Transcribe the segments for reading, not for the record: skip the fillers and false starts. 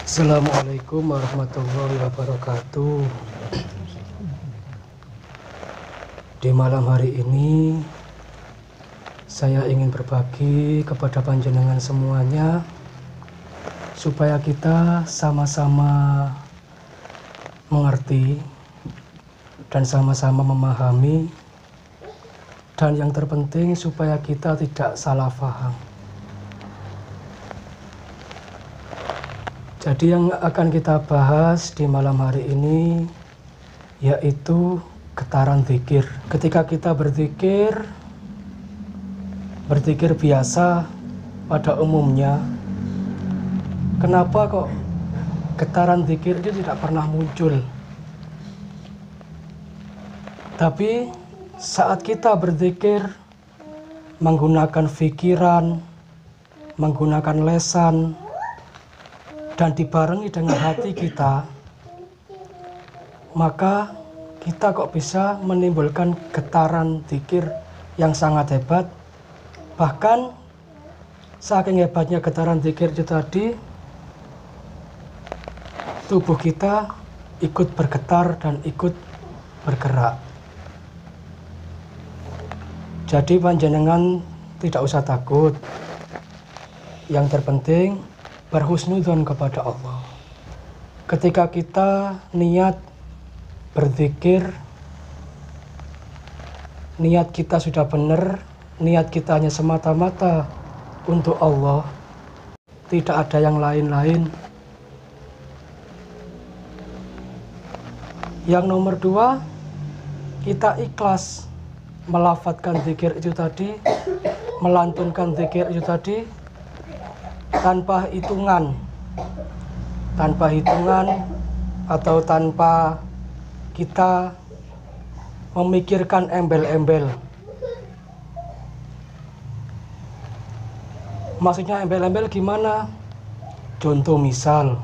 Assalamualaikum warahmatullahi wabarakatuh. Di malam hari ini saya ingin berbagi kepada panjenengan semuanya supaya kita sama-sama mengerti dan sama-sama memahami, dan yang terpenting supaya kita tidak salah paham. Jadi yang akan kita bahas di malam hari ini yaitu getaran zikir. Ketika kita berzikir biasa pada umumnya, kenapa kok getaran zikir itu tidak pernah muncul? Tapi saat kita berzikir menggunakan pikiran, menggunakan lesan, dan dibarengi dengan hati kita, maka kita kok bisa menimbulkan getaran zikir yang sangat hebat. Bahkan saking hebatnya getaran zikir itu tadi, tubuh kita ikut bergetar dan ikut bergerak. Jadi panjenengan tidak usah takut. Yang terpenting berhusnudzon kepada Allah. Ketika kita niat berzikir, niat kita sudah benar, niat kita hanya semata-mata untuk Allah, tidak ada yang lain-lain. Yang nomor dua, kita ikhlas melafadzkan zikir itu tadi, melantunkan zikir itu tadi, tanpa hitungan atau tanpa kita memikirkan embel-embel. Maksudnya embel-embel gimana? Contoh misal,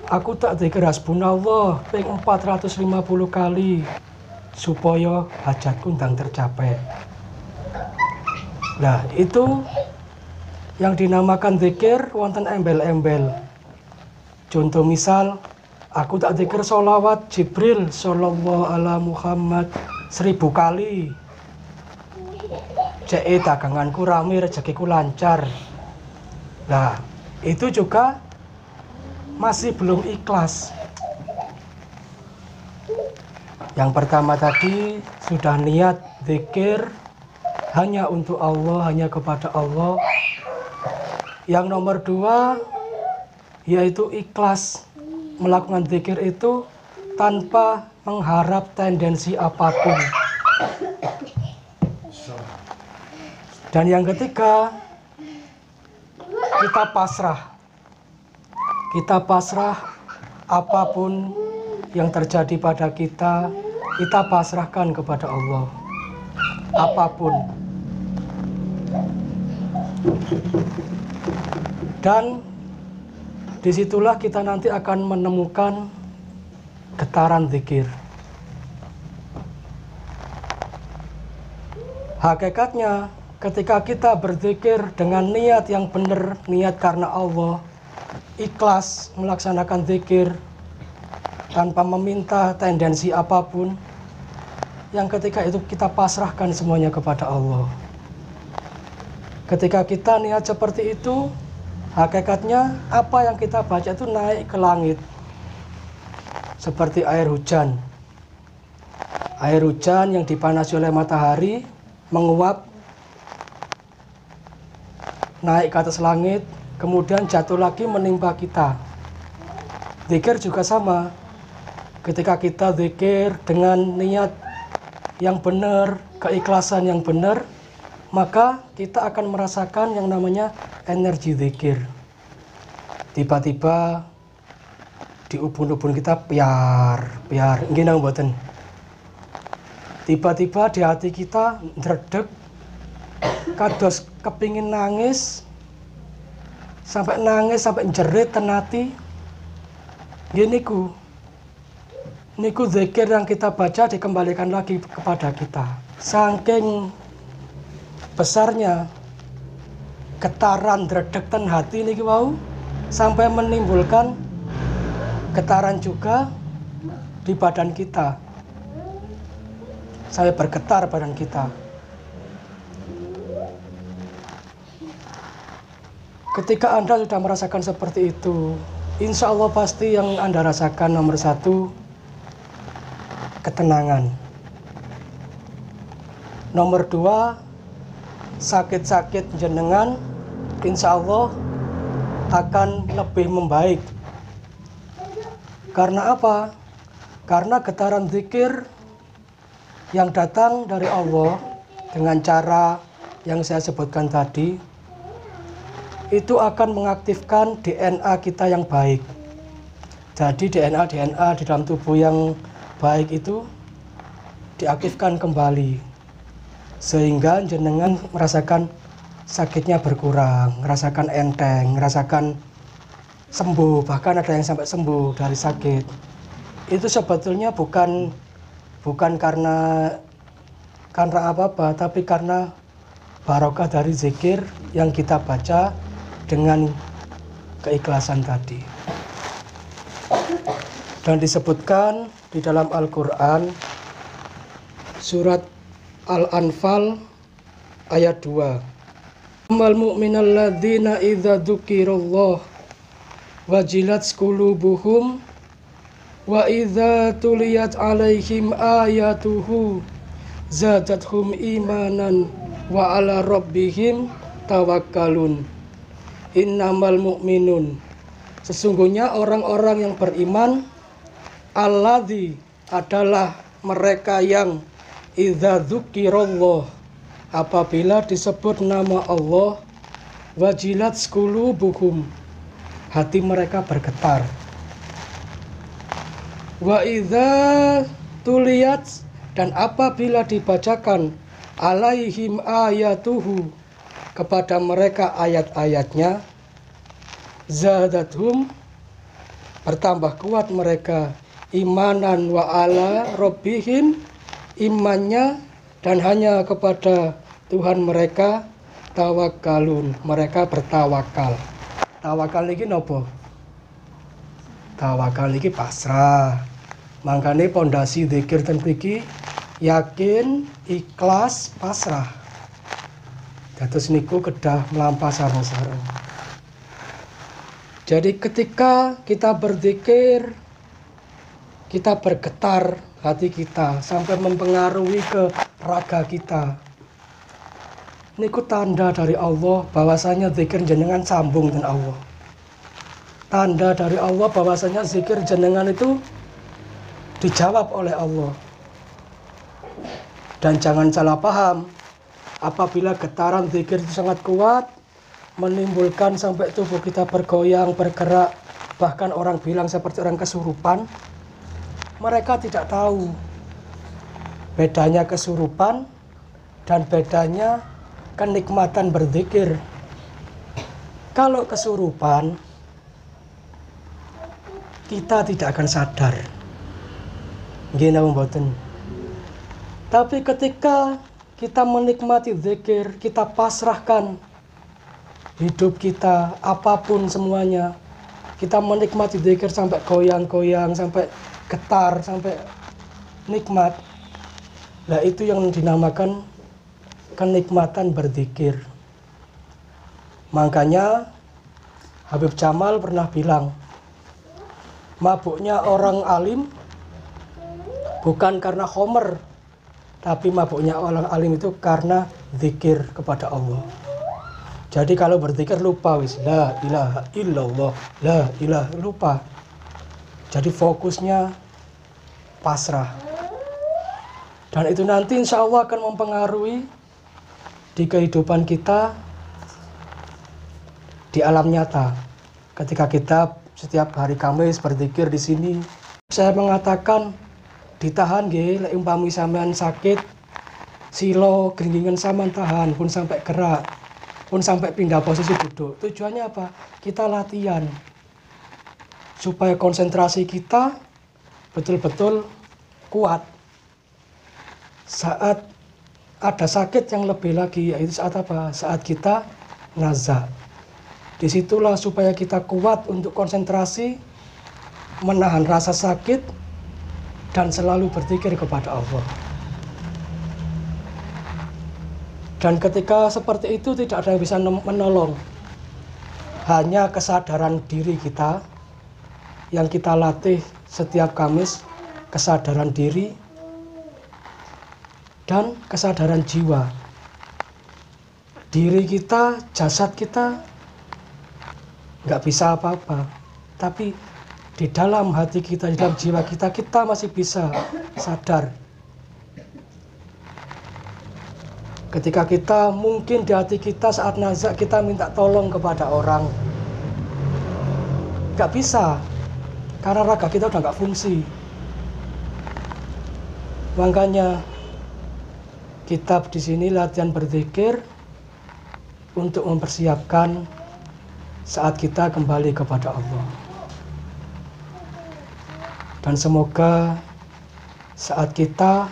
aku tak zikir hasbunallah ping 450 kali supaya hajatku ndang tercapai. Nah, itu yang dinamakan zikir wonten embel-embel. Contoh misal, aku tak zikir sholawat Jibril sallallahu ala Muhammad 1000 kali. Cek daganganku rame, rezekiku lancar. Nah, itu juga masih belum ikhlas. Yang pertama tadi sudah niat zikir hanya untuk Allah, hanya kepada Allah. Yang nomor dua yaitu ikhlas melakukan zikir itu tanpa mengharap tendensi apapun. Dan yang ketiga, kita pasrah apapun yang terjadi pada kita pasrahkan kepada Allah. Apapun. Dan disitulah kita nanti akan menemukan getaran zikir. Hakikatnya ketika kita berzikir dengan niat yang benar, niat karena Allah, ikhlas melaksanakan zikir tanpa meminta tendensi apapun, yang ketika itu kita pasrahkan semuanya kepada Allah. Ketika kita niat seperti itu, hakikatnya apa yang kita baca itu naik ke langit. Seperti air hujan. Air hujan yang dipanasi oleh matahari menguap naik ke atas langit, kemudian jatuh lagi menimpa kita. Zikir juga sama. Ketika kita zikir dengan niat yang benar, keikhlasan yang benar, maka kita akan merasakan yang namanya energi zikir. Tiba-tiba di ubun-ubun kita piar, gini mboten. Tiba-tiba di hati kita ndredeg, kados kepingin nangis, sampai jerit tenati. Niku zikir yang kita baca dikembalikan lagi kepada kita. Saking besarnya getaran dredegten hati niki wau, sampai menimbulkan getaran juga di badan kita, sampai bergetar badan kita. Ketika Anda sudah merasakan seperti itu, insya Allah pasti yang Anda rasakan nomor satu, ketenangan. Nomor dua, sakit-sakit jenengan insya Allah akan lebih membaik. Karena apa? Karena getaran zikir yang datang dari Allah dengan cara yang saya sebutkan tadi, itu akan mengaktifkan DNA kita yang baik. Jadi DNA di dalam tubuh yang baik itu diaktifkan kembali, sehingga jenengan merasakan sakitnya berkurang, merasakan enteng, merasakan sembuh, bahkan ada yang sampai sembuh dari sakit. Itu sebetulnya bukan karena apa-apa, tapi karena barokah dari zikir yang kita baca dengan keikhlasan tadi. Dan disebutkan di dalam Al-Quran surat Al-Anfal ayat 2. Amal mu'minal ladzina idza dzukirallah wajilat qulubuhum wa idza tuliyat alaihim ayatuhu zadathum imanan wa ala rabbihim tawakkalun. Innamal mu'minun, sesungguhnya orang-orang yang beriman, alladzi adalah mereka yang idza dzukirallah, apabila disebut nama Allah, wajilat qulubuhum, hati mereka bergetar. Wa idza tuliyat, dan apabila dibacakan alaihim ayatuhu, kepada mereka ayat-ayatnya, zadathum, bertambah kuat mereka, imanan wa ala rabbihim, imannya dan hanya kepada Tuhan mereka, tawakkalun, mereka bertawakal. Tawakal iki nopo? Tawakal iki pasrah. Makanya pondasi zikir ten mriki yakin, ikhlas, pasrah. Dados niku kedah melampah sareng-sareng. Jadi ketika kita berzikir, kita bergetar hati kita sampai mempengaruhi ke raga kita. Niku tanda dari Allah bahwasanya zikir jenengan sambung dengan Allah. Tanda dari Allah bahwasanya zikir jenengan itu dijawab oleh Allah. Dan jangan salah paham, apabila getaran zikir itu sangat kuat, menimbulkan sampai tubuh kita bergoyang, bergerak, bahkan orang bilang seperti orang kesurupan, mereka tidak tahu bedanya kesurupan dan bedanya kenikmatan berzikir. Kalau kesurupan, kita tidak akan sadar. Gini mboten. Tapi ketika kita menikmati zikir, kita pasrahkan hidup kita, apapun semuanya. Kita menikmati zikir sampai goyang-goyang, sampai getar, sampai nikmat. Nah itu yang dinamakan kenikmatan berzikir. Makanya Habib Jamal pernah bilang, mabuknya orang alim bukan karena homer, tapi mabuknya orang alim itu karena zikir kepada Allah. Jadi kalau berzikir lupa wis la ilaha illallah, la ilaha, lupa. Jadi fokusnya pasrah. Dan itu nanti insya Allah akan mempengaruhi di kehidupan kita di alam nyata. Ketika kita setiap hari Kamis berzikir di sini, saya mengatakan ditahan nggih, lek umpami sampean sakit, silo gringgingan sampean tahan pun sampai gerak, pun sampai pindah posisi duduk. Tujuannya apa? Kita latihan supaya konsentrasi kita betul-betul kuat. Saat ada sakit yang lebih lagi, yaitu saat apa? Saat kita nazar. Disitulah supaya kita kuat untuk konsentrasi, menahan rasa sakit, dan selalu berzikir kepada Allah. Dan ketika seperti itu tidak ada yang bisa menolong. Hanya kesadaran diri kita yang kita latih setiap Kamis, kesadaran diri dan kesadaran jiwa. Diri kita, jasad kita nggak bisa apa-apa, tapi di dalam hati kita, di dalam jiwa kita, kita masih bisa sadar. Ketika kita mungkin di hati kita saat nazak kita minta tolong kepada orang, nggak bisa, karena raga kita udah nggak fungsi. Makanya kita di sini latihan berzikir untuk mempersiapkan saat kita kembali kepada Allah. Dan semoga saat kita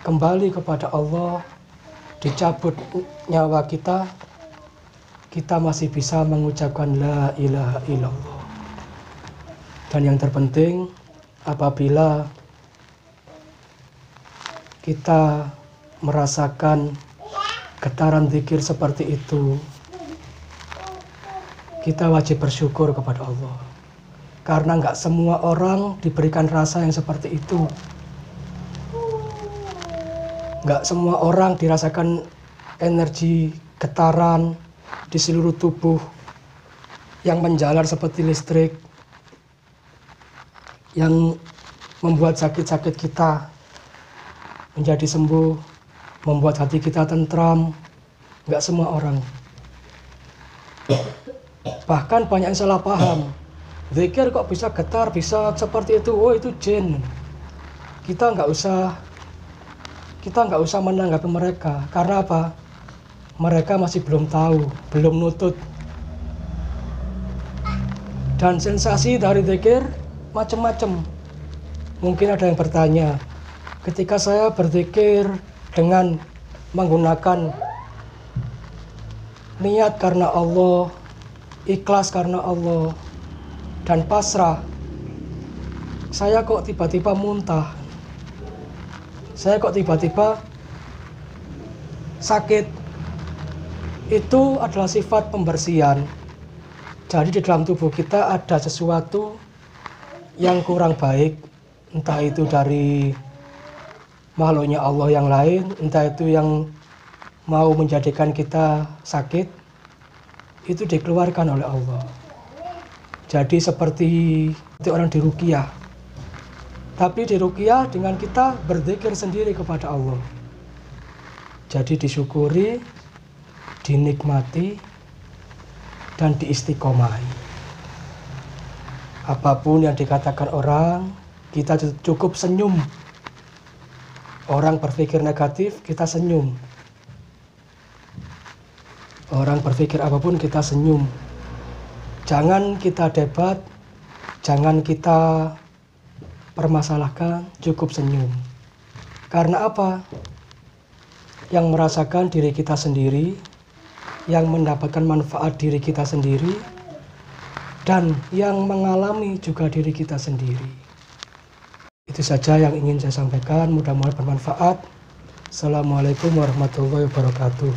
kembali kepada Allah, dicabut nyawa kita, kita masih bisa mengucapkan la ilaha illallah. Dan yang terpenting, apabila kita merasakan getaran zikir seperti itu, kita wajib bersyukur kepada Allah. Karena nggak semua orang diberikan rasa yang seperti itu. Nggak semua orang dirasakan energi getaran di seluruh tubuh yang menjalar seperti listrik, yang membuat sakit-sakit kita menjadi sembuh, membuat hati kita tentram. Nggak semua orang. Bahkan banyak yang salah paham. Zikir kok bisa getar, bisa seperti itu. Oh, itu jin. Kita nggak usah menanggapi mereka. Karena apa? Mereka masih belum tahu, belum nutut. Dan sensasi dari zikir macam-macam. Mungkin ada yang bertanya, ketika saya berzikir dengan menggunakan niat karena Allah, ikhlas karena Allah, dan pasrah, saya kok tiba-tiba muntah, saya kok tiba-tiba sakit. Itu adalah sifat pembersihan. Jadi di dalam tubuh kita ada sesuatu yang kurang baik, entah itu dari makhluknya Allah yang lain, entah itu yang mau menjadikan kita sakit, itu dikeluarkan oleh Allah. Jadi seperti orang diruqyah. Tapi diruqyah dengan kita berzikir sendiri kepada Allah. Jadi disyukuri, dinikmati, dan diistiqomahi. Apapun yang dikatakan orang, kita cukup senyum. Orang berpikir negatif, kita senyum. Orang berpikir apapun, kita senyum. Jangan kita debat, jangan kita permasalahkan, cukup senyum. Karena apa? Yang merasakan diri kita sendiri, yang mendapatkan manfaat diri kita sendiri, dan yang mengalami juga diri kita sendiri. Itu saja yang ingin saya sampaikan, mudah-mudahan bermanfaat. Assalamualaikum warahmatullahi wabarakatuh.